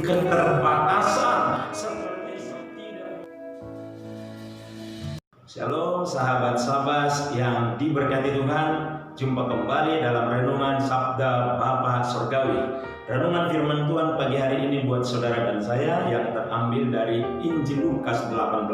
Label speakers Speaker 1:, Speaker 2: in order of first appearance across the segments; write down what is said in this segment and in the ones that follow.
Speaker 1: keterbatasan seperti tidak. Shalom sahabat-sahabat yang diberkati Tuhan, jumpa kembali dalam renungan Sabda Bapa Surgawi. Renungan firman Tuhan pagi hari ini buat saudara dan saya yang terambil dari Injil Lukas 18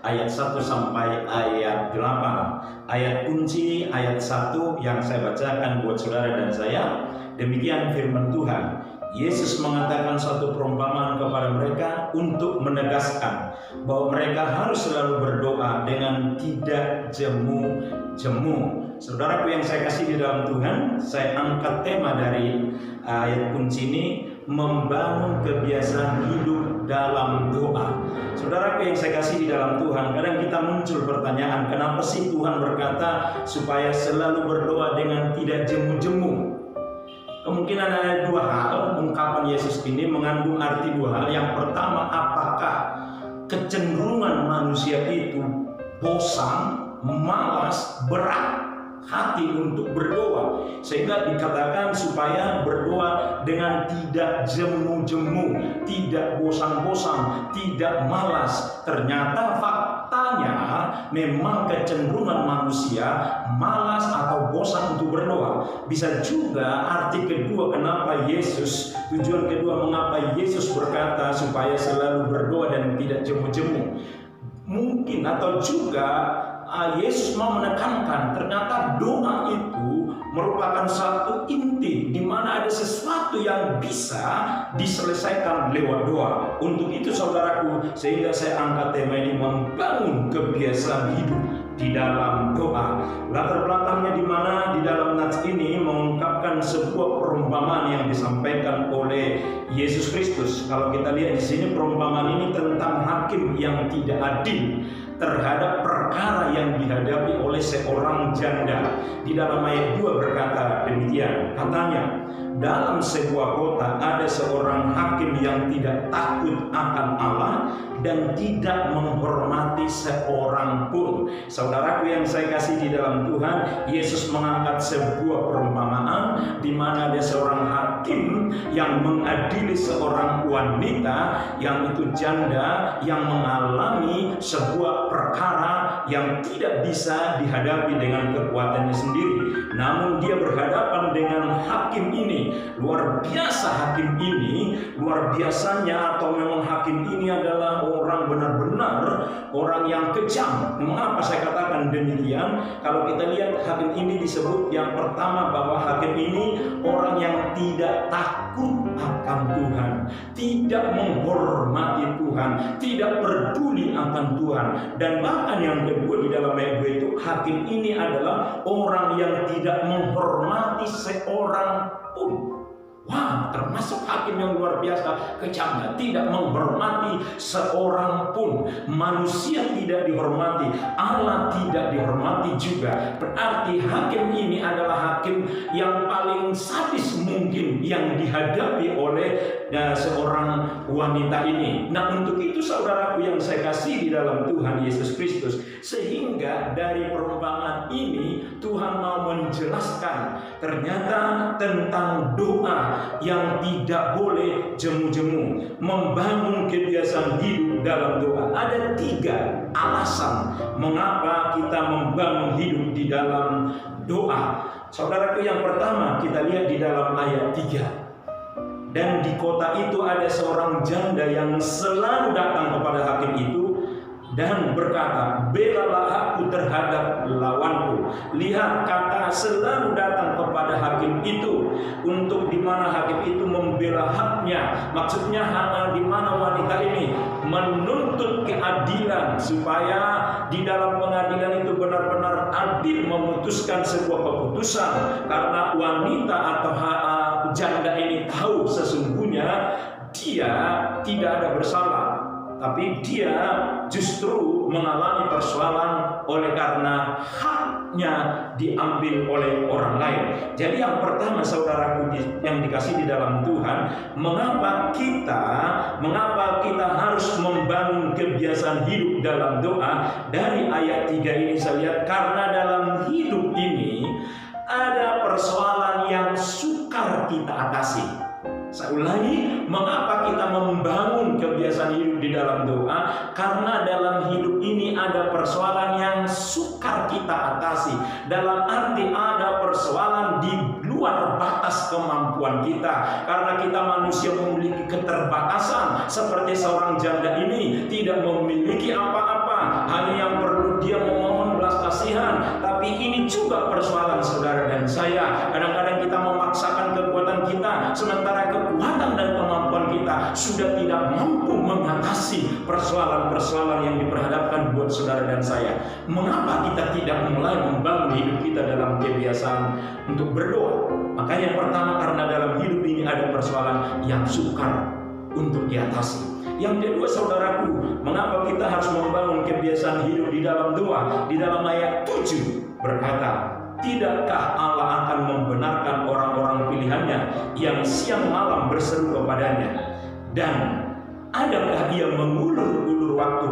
Speaker 1: ayat 1 sampai ayat 8. Ayat kunci ayat 1 yang saya bacakan buat saudara dan saya. Demikian firman Tuhan. Yesus mengatakan suatu perumpamaan kepada mereka untuk menegaskan bahwa mereka harus selalu berdoa dengan tidak jemu-jemu. Saudaraku yang saya kasih di dalam Tuhan, saya angkat tema dari ayat kunci ini, membangun kebiasaan hidup dalam doa. Saudaraku yang saya kasih di dalam Tuhan, kadang kita muncul pertanyaan, kenapa sih Tuhan berkata supaya selalu berdoa dengan tidak jemu-jemu? Kemungkinan ada dua hal. Ungkapan Yesus ini mengandung arti dua hal. Yang pertama, apakah kecenderungan manusia itu bosan, malas, berat hati untuk berdoa, sehingga dikatakan supaya berdoa dengan tidak jemu-jemu, tidak bosan-bosan, tidak malas. Ternyata faktanya memang kecenderungan manusia malas atau bosan untuk berdoa. Bisa juga arti kedua kenapa Yesus, tujuan kedua mengapa Yesus berkata supaya selalu berdoa dan tidak jemu-jemu. Mungkin atau juga Yesus mau menekankan ternyata doa itu merupakan satu inti di mana ada sesuatu yang bisa diselesaikan lewat doa. Untuk itu saudaraku, sehingga saya angkat tema ini, membangun kebiasaan hidup di dalam doa. Latar belakangnya di mana di dalam nats ini mengungkapkan sebuah perumpamaan yang disampaikan oleh Yesus Kristus. Kalau kita lihat di sini, perumpamaan ini tentang hakim yang tidak adil terhadap perkara yang dihadapi oleh seorang janda. Di dalam ayat 2 berkata demikian, katanya, dalam sebuah kota ada seorang hakim yang tidak takut akan Allah dan tidak menghormati seorang pun. Saudaraku yang saya kasih di dalam Tuhan, Yesus mengangkat sebuah perumpamaan di mana ada seorang hakim yang mengadili seorang wanita yang itu janda, yang mengalami sebuah perkara yang tidak bisa dihadapi dengan kekuatannya sendiri. Namun dia berhadapan dengan hakim ini. Luar biasa hakim ini, luar biasanya, atau memang hakim ini adalah orang benar-benar orang yang kejam. Mengapa saya katakan demikian? Kalau kita lihat hakim ini disebut yang pertama bahwa hakim ini orang yang tidak takut akan Tuhan, tidak menghormati Tuhan, tidak peduli akan Tuhan. Dan bahkan yang kedua di dalam ayat 2 itu, hakim ini adalah orang yang tidak menghormati seorang pun. Wah, termasuk hakim yang luar biasa kejamnya, tidak menghormati seorang pun. Manusia tidak dihormati, Allah tidak dihormati juga. Berarti hakim ini adalah hakim yang paling sadis mungkin yang dihadapi oleh seorang wanita ini. Nah, untuk itu saudaraku yang saya kasih di dalam Tuhan Yesus Kristus, sehingga dari perumpamaan ini Tuhan mau menjelaskan ternyata tentang doa yang tidak boleh jemu-jemu, membangun kebiasaan hidup dalam doa. Ada 3 alasan mengapa kita membangun hidup di dalam doa. Saudaraku, yang pertama kita lihat di dalam ayat 3. Dan di kota itu ada seorang janda yang selalu datang kepada hakim itu dan berkata, belalah aku terhadap lawanku. Lihat, kata selalu datang kepada hakim itu, untuk di mana hakim itu membela haknya. Maksudnya di mana wanita ini menuntut keadilan, supaya di dalam pengadilan itu benar-benar adil memutuskan sebuah keputusan. Karena wanita atau janda ini tahu sesungguhnya dia tidak ada bersalah, tapi dia justru mengalami persoalan oleh karena haknya diambil oleh orang lain. Jadi yang pertama saudaraku yang dikasih di dalam Tuhan, mengapa kita harus membangun kebiasaan hidup dalam doa? Dari ayat 3 ini saya lihat, karena dalam hidup ini ada persoalan yang sukar kita atasi. Saya ulangi, mengapa kita membangun kebiasaan hidup di dalam doa? Karena dalam hidup ini ada persoalan yang sukar kita atasi. Dalam arti ada persoalan di luar batas kemampuan kita. Karena kita manusia memiliki keterbatasan. Seperti seorang janda ini tidak memiliki apa-apa, hanya yang perlu dia memohon belas kasihan. Tapi ini juga persoalan saudara dan saya. Kadang-kadang kita memaksakan kekuatan kita, sementara kekuatan dan kemampuan kita sudah tidak mampu mengatasi persoalan-persoalan yang diperhadapkan buat saudara dan saya. Mengapa kita tidak mulai membangun hidup kita dalam kebiasaan untuk berdoa? Maka yang pertama, karena dalam hidup ini ada persoalan yang sukar untuk diatasi. Yang kedua saudaraku, mengapa kita harus membangun kebiasaan hidup di dalam doa? Di dalam ayat 7 berkata, tidakkah Allah akan membenarkan orang-orang pilihannya yang siang malam berseru kepadanya? Dan adakah ia mengulur-ulur waktu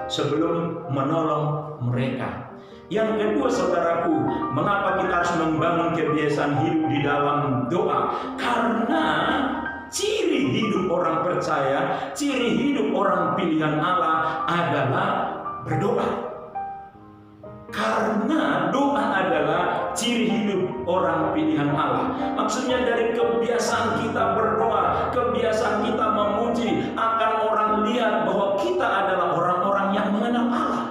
Speaker 1: sebelum menolong mereka? Yang kedua saudaraku, mengapa kita harus membangun kebiasaan hidup di dalam doa? Karena ciri hidup orang percaya, ciri hidup orang pilihan Allah adalah berdoa. Karena doa adalah ciri hidup orang pilihan Allah. Maksudnya dari kebiasaan kita berdoa, kebiasaan kita memuji, akan orang lihat bahwa kita adalah orang-orang yang mengenal Allah.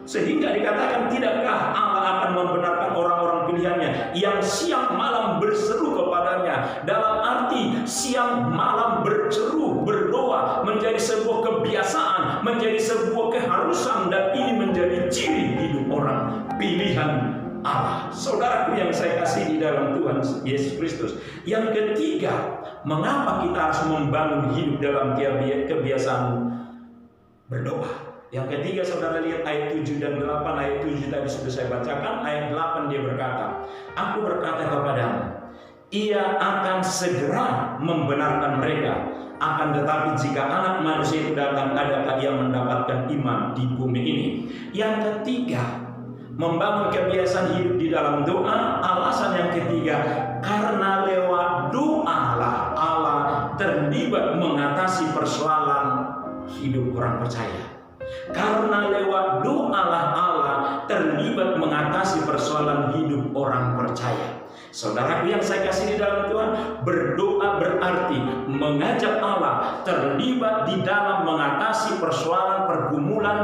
Speaker 1: Sehingga dikatakan, tidakkah Allah akan membenarkan orang-orang pilihannya yang siang malam berseru kepadanya? Dalam arti siang malam berseru, berdoa menjadi sebuah kebiasaan, menjadi sebuah keharusan, dan ini menjadi ciri hidup orang pilihan Allah. Saudaraku yang saya kasih di dalam Tuhan Yesus Kristus. Yang ketiga, mengapa kita harus membangun hidup dalam kebiasaan berdoa? Yang ketiga, saudara lihat ayat 7 dan 8. Ayat 7 tadi sudah saya bacakan. Ayat 8 dia berkata, aku berkata kepadamu, ia akan segera membenarkan mereka. Akan tetapi jika anak manusia itu datang, adakah ia mendapatkan iman di bumi ini? Yang ketiga, membangun kebiasaan hidup di dalam doa. Alasan yang ketiga, karena lewat doa lah Allah terlibat mengatasi persoalan hidup orang percaya. Karena lewat doalah Allah terlibat mengatasi persoalan hidup orang percaya. Saudaraku yang saya kasih di dalam Tuhan, berdoa berarti mengajak Allah terlibat di dalam mengatasi persoalan pergumulan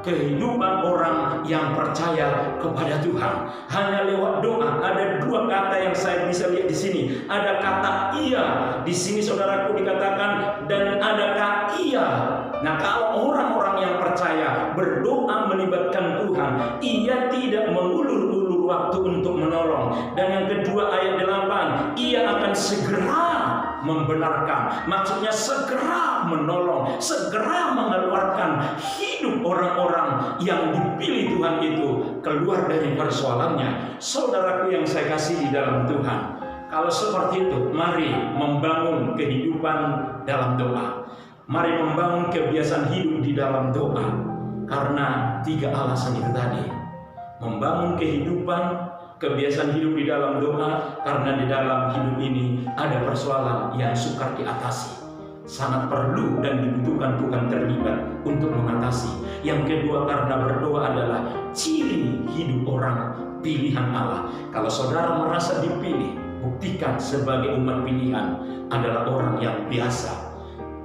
Speaker 1: kehidupan orang yang percaya kepada Tuhan. Hanya lewat doa. Ada dua kata yang saya bisa lihat di sini. Ada kata iya di sini saudaraku dikatakan, dan adakah iya. Nah, kalau orang-orang yang percaya berdoa melibatkan Tuhan, ia tidak mengulur-ulur waktu untuk menolong. Dan yang kedua ayat 8, ia akan segera membenarkan. Maksudnya segera menolong, segera mengeluarkan hidup orang-orang yang dipilih Tuhan itu keluar dari persoalannya. Saudaraku yang saya kasih di dalam Tuhan, kalau seperti itu, mari membangun kehidupan dalam doa. Mari membangun kebiasaan hidup di dalam doa. Karena tiga alasan itu tadi. Membangun kehidupan, kebiasaan hidup di dalam doa. Karena di dalam hidup ini ada persoalan yang sukar diatasi. Sangat perlu dan dibutuhkan Tuhan terlibat untuk mengatasi. Yang kedua, karena berdoa adalah ciri hidup orang pilihan Allah. Kalau saudara merasa dipilih, buktikan sebagai umat pilihan adalah orang yang biasa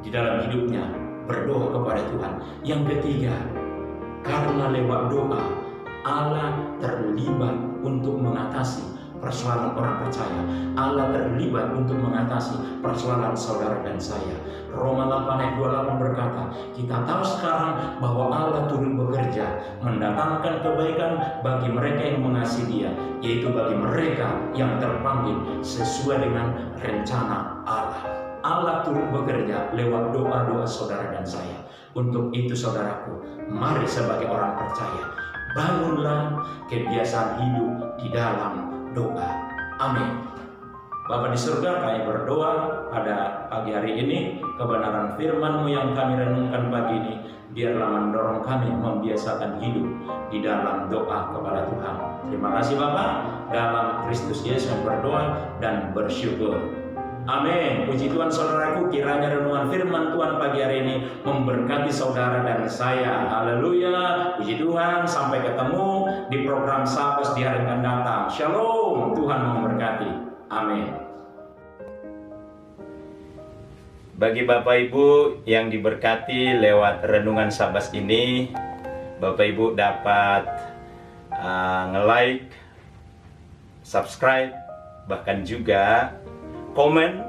Speaker 1: di dalam hidupnya berdoa kepada Tuhan. Yang ketiga, karena lewat doa Allah terlibat untuk mengatasi persoalan orang percaya. Allah terlibat untuk mengatasi persoalan saudara dan saya. Roma 8 ayat 28 berkata, kita tahu sekarang bahwa Allah turut bekerja mendatangkan kebaikan bagi mereka yang mengasihi Dia, yaitu bagi mereka yang terpanggil sesuai dengan rencana Allah. Allah turut bekerja lewat doa-doa saudara dan saya. Untuk itu saudaraku, mari sebagai orang percaya, bangunlah kebiasaan hidup di dalam doa. Amin. Bapa di surga, kami berdoa pada pagi hari ini, kebenaran firman-Mu yang kami renungkan pagi ini, biarlah mendorong kami membiasakan hidup di dalam doa kepada Tuhan. Terima kasih Bapa, dalam Kristus Yesus berdoa dan bersyukur. Amin. Puji Tuhan saudaraku, kiranya renungan firman Tuhan pagi hari ini memberkati saudara dan saya. Haleluya. Puji Tuhan, sampai ketemu di program Sabas di hari yang akan datang. Shalom. Tuhan memberkati. Amin. Bagi Bapak Ibu yang diberkati lewat renungan Sabas ini, Bapak Ibu dapat nge-like, subscribe, bahkan juga komen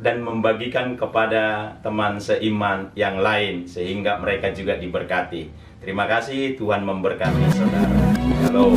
Speaker 1: dan membagikan kepada teman seiman yang lain sehingga mereka juga diberkati. Terima kasih, Tuhan memberkati saudara. Shalom.